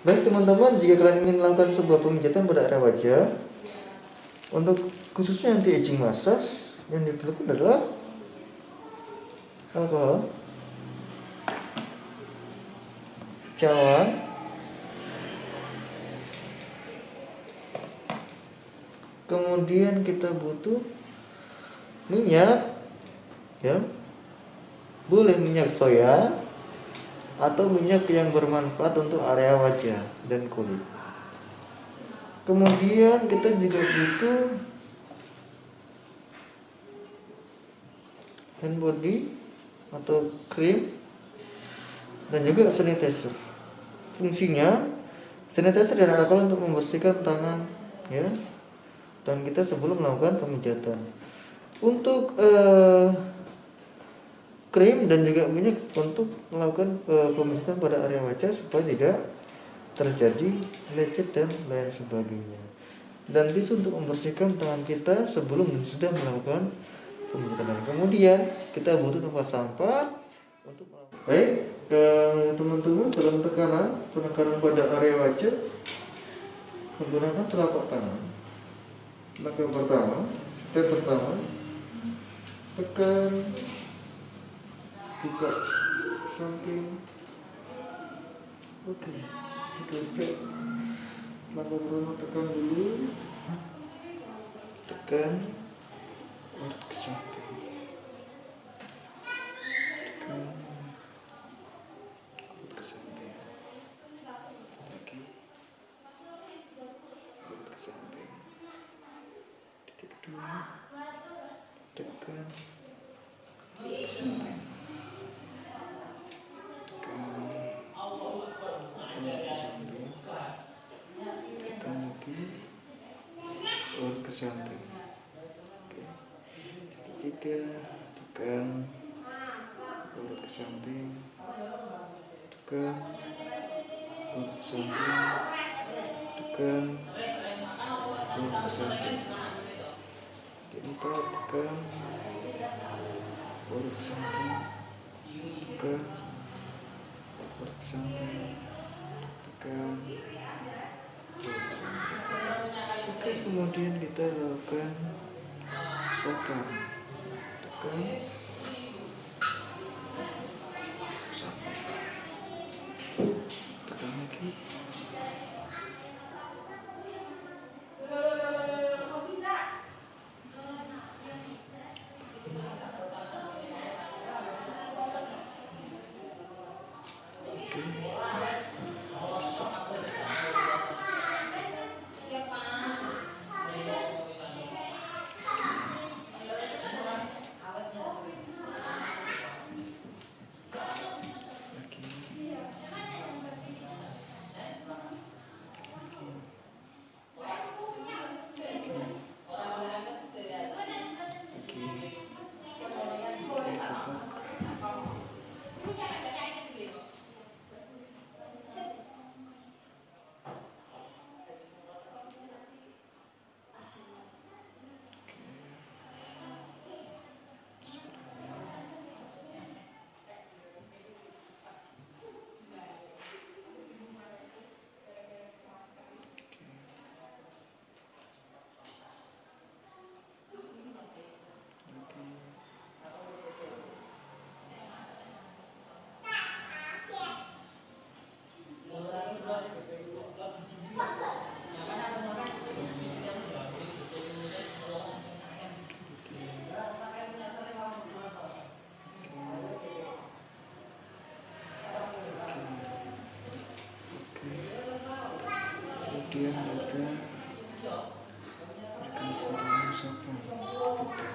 Baik teman-teman, jika kalian ingin melakukan sebuah pemijatan pada area wajah, untuk khususnya anti-aging massage, yang diperlukan adalah alkohol, cawan, kemudian kita butuh minyak, ya, boleh minyak soya atau minyak yang bermanfaat untuk area wajah dan kulit. Kemudian kita juga butuh hand body atau krim dan juga sanitizer. Fungsinya sanitizer dan alkohol untuk membersihkan tangan, ya, dan kita sebelum melakukan pemijatan. Untuk krim dan juga minyak untuk melakukan pemijatan pada area wajah supaya tidak terjadi lecet dan lain sebagainya. Dan tisu untuk membersihkan tangan kita sebelum dan sudah melakukan pemijatan. Kemudian kita butuh tempat sampah untuk melakukan. Baik, teman-teman, dalam penekanan pada area wajah menggunakan telapak tangan. Langkah pertama, step pertama, tekan, buka samping. Oke, kita step. Langkah pertama tekan dulu, tekan, urut ke samping, tekan, urut ke samping, lagi, urut ke samping. Titik dua, tekan, urut ke samping, tekan, urut ke samping, tekan lagi, urut ke samping. Oke, tiga, tekan, urut ke samping, tekan, urut ke samping, tekan, urut ke samping. Empat, tekan, urut ke samping, tekan, urut ke samping, tekan, urut ke samping. Oke, kemudian kita lakukan sapan, tekan, sapan, tekan lagi, kemudian kita berikan sentuhan sapan kita.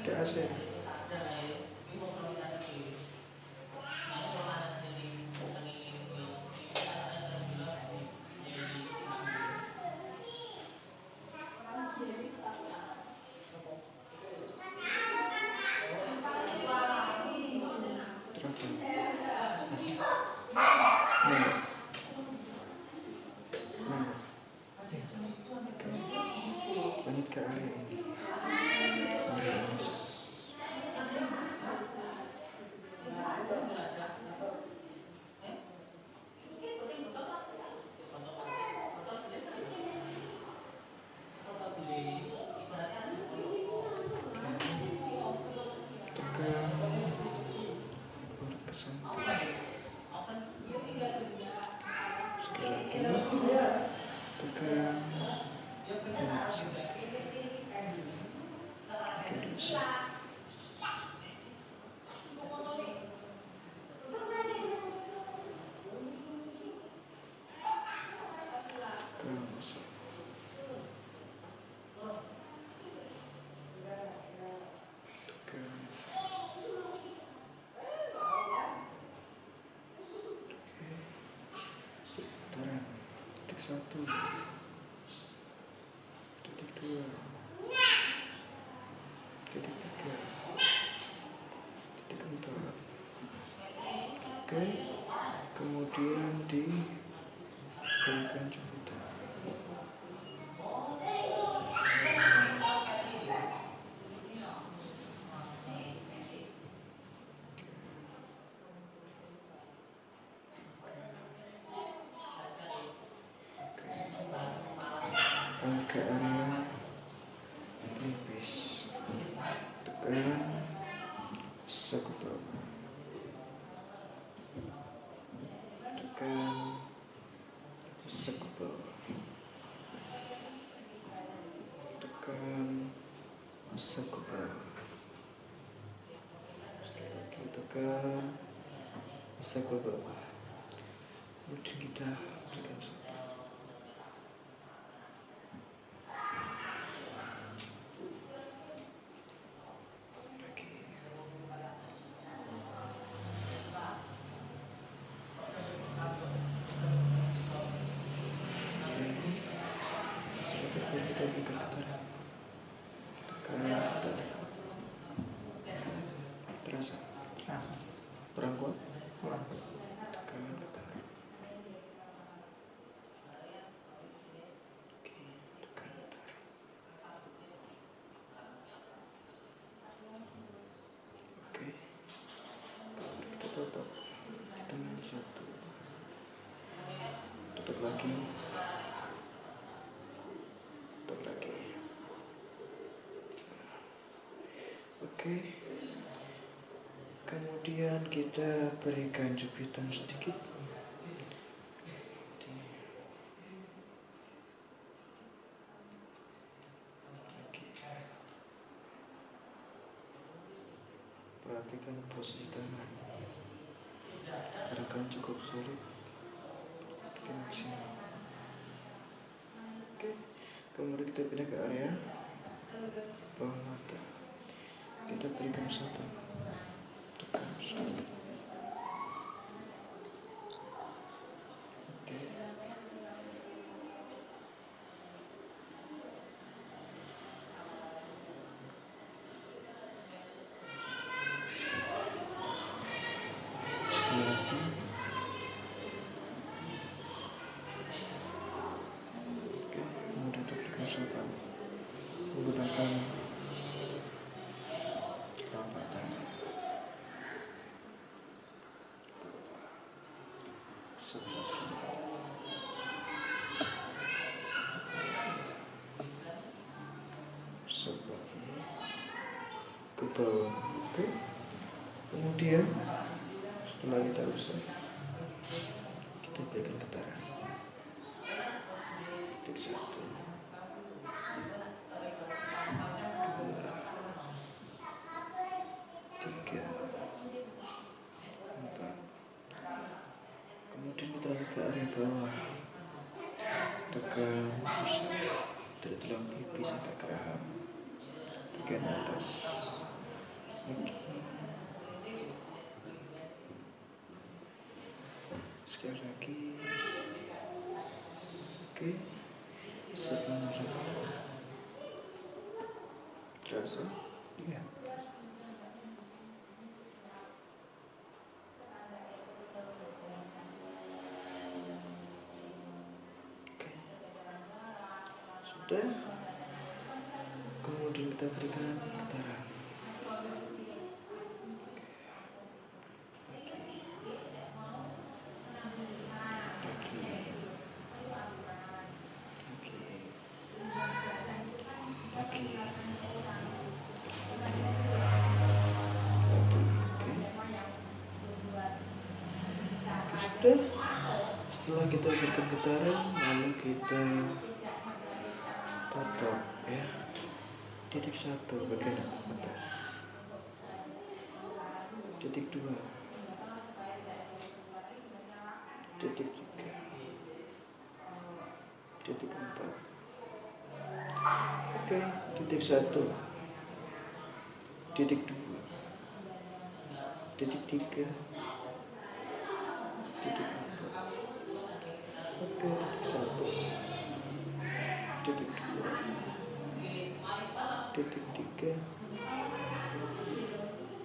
Tidak asing. Terasa. Asik. Nah. ke area ini. Minus. Tekan urut ke samping. Sekali lagi tekan urut ke samping. Oke, bisa. Tekan masuk. Tekan masuk. Putaran. Titik 1, titik 2, titik 3, titik 4. Oke, kemudian diberikan jemputan. Ke area pelipis, tekan saku bawah, tekan saku bawah, tekan saku bawah, sekali lagi tekan saku bawah. Kemudian kita berikan sapu. Kita berikan getaran, tekan getaran. Terasa kurang kuat, tekan getaran. Oke, tekan getaran. Oke, kita tutup. Kita main 1, tutup lagi, tutup lagi. Oke, kemudian kita berikan jepitan sedikit. Oke. Perhatikan posisi tangan. Gerakan cukup sulit, tekan maksimal. Oke, kemudian kita pindah ke area bawah mata. Kita berikan sapu, tekan sapu. Oke. Sekali lagi. Oke, kemudian kita berikan sapu menggunakan telapak tangan. Sebelah kiri. Sebelah kiri ke bawah. Oke. Kemudian setelah kita usai, kita berikan getaran. Titik 1, 2, 3, 4. Kemudian kita lagi ke area bawah, tekan pusat dari tulang pipi sampai ke rahang, bagian atas lagi. Sekali lagi. Oke, sebenarnya terasa? Iya. Oke, sudah. kemudian kita berikan getaran. Sudah, setelah kita berikan getaran, lalu kita patok ya, titik 1 bagian atas, titik 2, titik 3, titik 4. Oke, titik 1, titik 2, titik 3, titik 4. Oke, titik 1, titik 2, titik 3,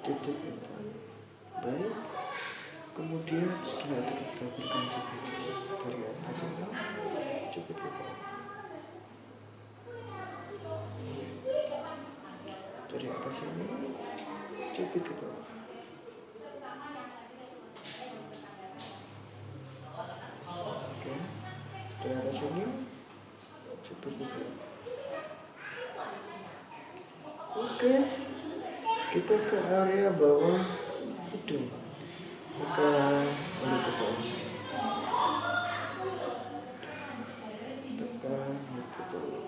titik 4. Baik, kemudian setelah itu kita berikan jepit dari atas ini, jepit ke bawah, dari atas ini jepit ke bawah. Oke, dari atas ini jepit ke bawah. Oke, kita ke area bawah hidung, tekan baru ke bawah sini, tekan baru ke bawah.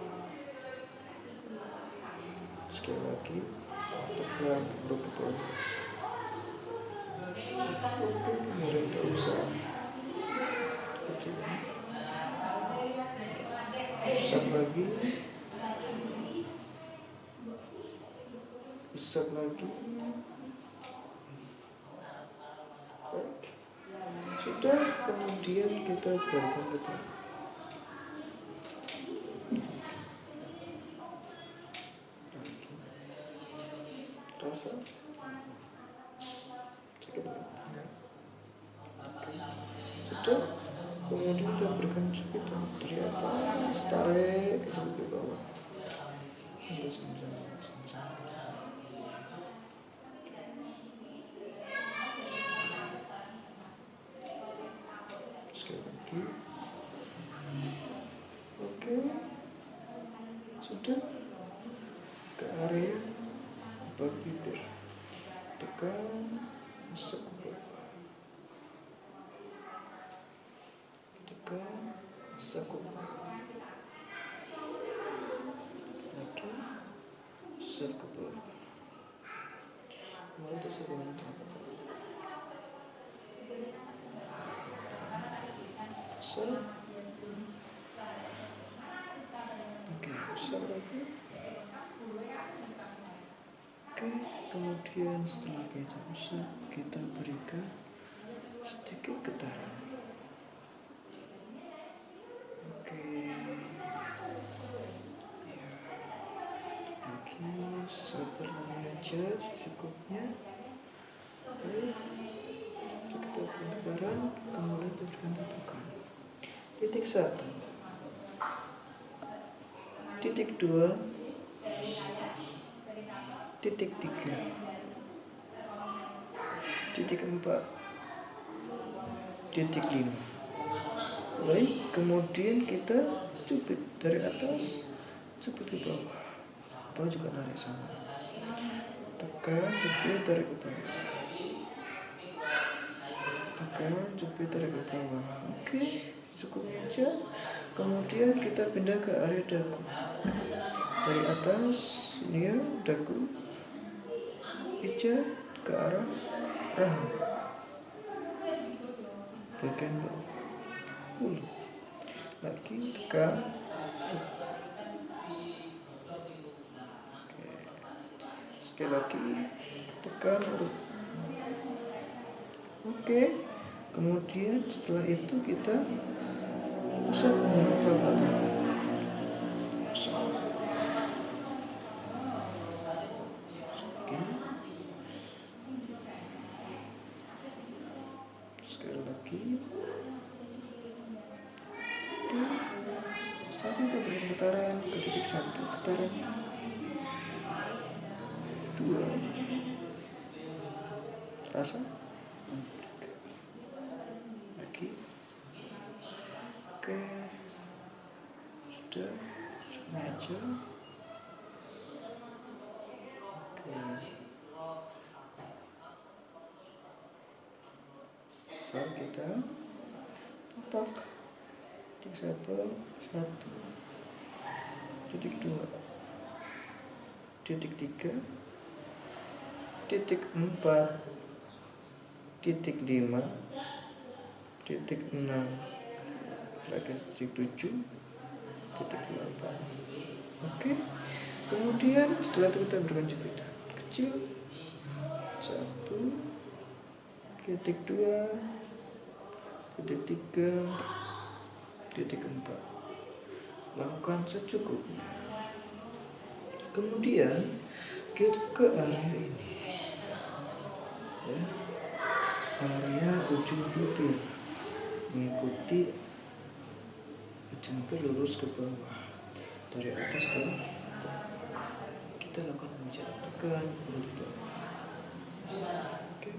Sekali lagi, tekan baru ke bawah. Oke, kemudian kita usap kecil, usap lagi, usap lagi. Baik, sudah, kemudian kita berikan getaran. Rasa sakit enggak? Oke, sudah, kemudian kita berikan jepitan dari atas, tarik ke bawah hingga sama-sama. Sekali lagi. Oke, sudah, ke area bawah bibir, tekan, usap ke bawah, tekan, usap ke bawah, lagi, usap ke bawah. Mulai dari bawah telapak kaki, usap. Oke, usap lagi. Oke, kemudian setelah kita usap, kita berikan sedikit getaran. Oke, ya, lagi seperti aja cukupnya. Oke, setelah kita berikan getaran, kemudian kita berikan tutukan. Titik 1, titik 2, titik 3, titik 4, titik 5. Baik, kemudian kita cubit dari atas, cubit ke bawah. Bawah juga narik sama. Tekan, jepit, tarik ke bawah. Tekan, jepit, tarik ke bawah. Oke, cukupnya aja. Kemudian kita pindah ke area dagu. Dari atas, ini ya, dagu, ija ke arah rahang, bagian bawah, hulu. Lagi tekan. Oke, sekali lagi tekan urut. Oke, kemudian setelah itu kita usap menggunakan telapak tangan. Usap. Oke. Sekali lagi. Oke. Saat kita beri getaran ke titik 1, getaran 2. Rasa? Lagi. Oke. Sudah. Ini aja. Oke. Lalu kita tapak. Titik 1, 1. Titik 2. Titik 3. Titik 4. Titik 5. Titik 6. Terakhir titik 7. Titik 8. Oke. Kemudian setelah itu kita berikan jepitan kecil. 1. Titik 2. Titik 3. Titik 4. Lakukan secukupnya. Kemudian kita ke area ini, ya, area ujung bibir, mengikuti ujung bibir lurus ke bawah, dari atas ke bawah. Kita lakukan pembicaraan, tekan mulut ke bawah. Oke.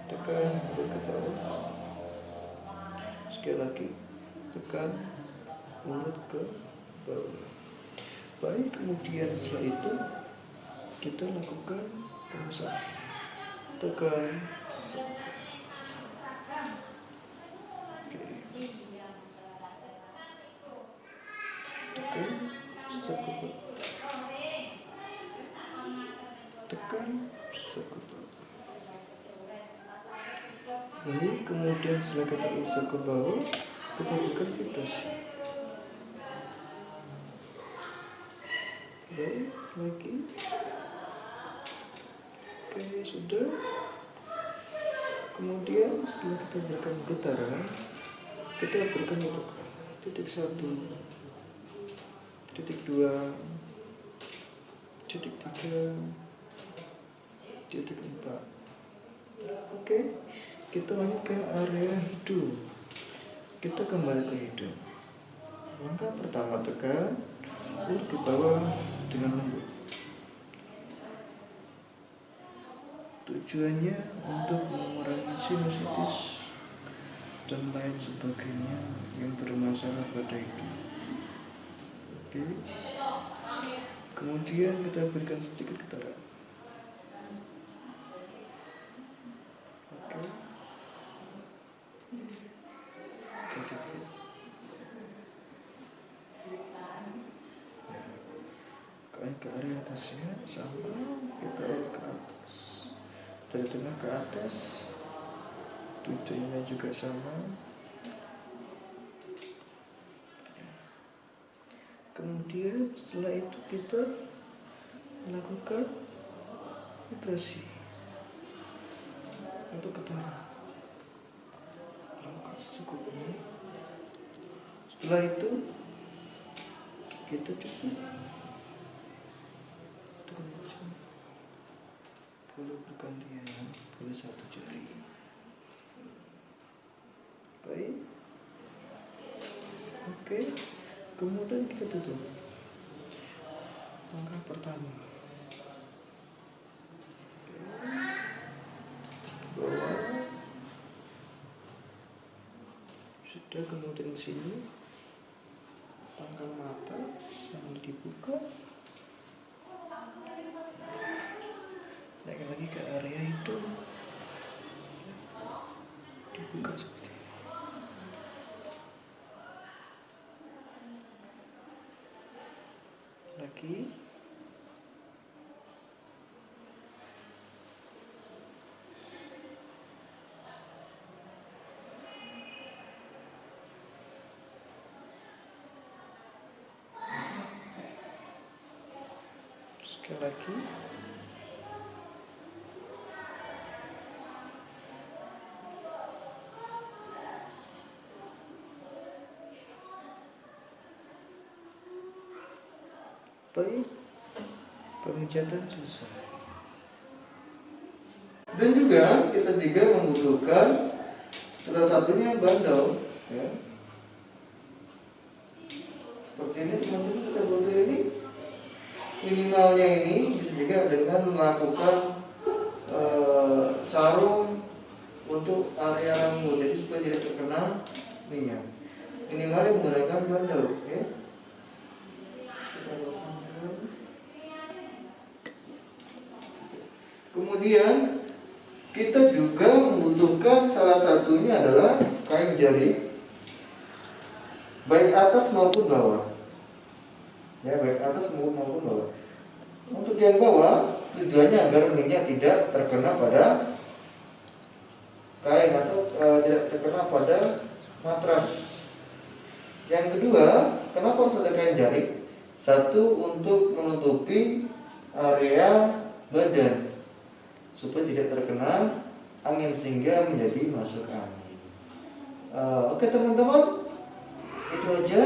Tekan mulut ke bawah. Sekali lagi, tekan mulut ke bawah. Baik, kemudian setelah itu kita lakukan pengusahaan. Tekan. Oke. Tekan sekuat. Tekan sekuat. Baik, kemudian setelah kita usap ke bawah, kita berikan vibrasi. Baik, lagi. Oke, sudah. Kemudian setelah kita berikan getaran, kita berikan untuk titik 1, titik 2, titik 3, titik 4. Oke, kita lanjut ke area hidung. Kita kembali ke hidung. Langkah pertama, tekan mulut ke bawah dengan lembut. Tujuannya untuk mengurangi sinusitis dan lain sebagainya yang bermasalah pada hidung. Oke. Kemudian kita berikan sedikit getaran. Oke. Kita jepit. Ke area atasnya sama, kita urut ke atas, dari tengah ke atas, tujuannya juga sama. Kemudian setelah itu kita lakukan vibrasi untuk getaran. Lakukan secukupnya. Setelah itu kita cukup. Boleh bergantian, boleh satu jari. Baik. Oke. Kemudian kita tutup. Langkah pertama. Bawah. Sudah, kemudian sini. Pangkal mata sambil dibuka. Naik lagi ke area hidung, dibuka seperti ini. Lagi. Sekali lagi. Baik, pemijatan selesai. Dan juga kita membutuhkan salah satunya bandel, ya. Seperti ini teman-teman, kita butuh ini minimalnya ini bisa juga dengan melakukan sarung untuk area rambut, jadi supaya tidak terkena minyak. Minimalnya menggunakan bandel, ya. Kemudian kita juga membutuhkan salah satunya adalah kain jari, baik atas maupun bawah. Ya, baik atas maupun bawah. Untuk yang bawah tujuannya agar minyak tidak terkena pada kain atau tidak terkena pada matras. Yang kedua, kenapa harus ada kain jari? Satu, untuk menutupi area badan supaya tidak terkena angin sehingga menjadi masuk angin. Oke teman-teman, itu aja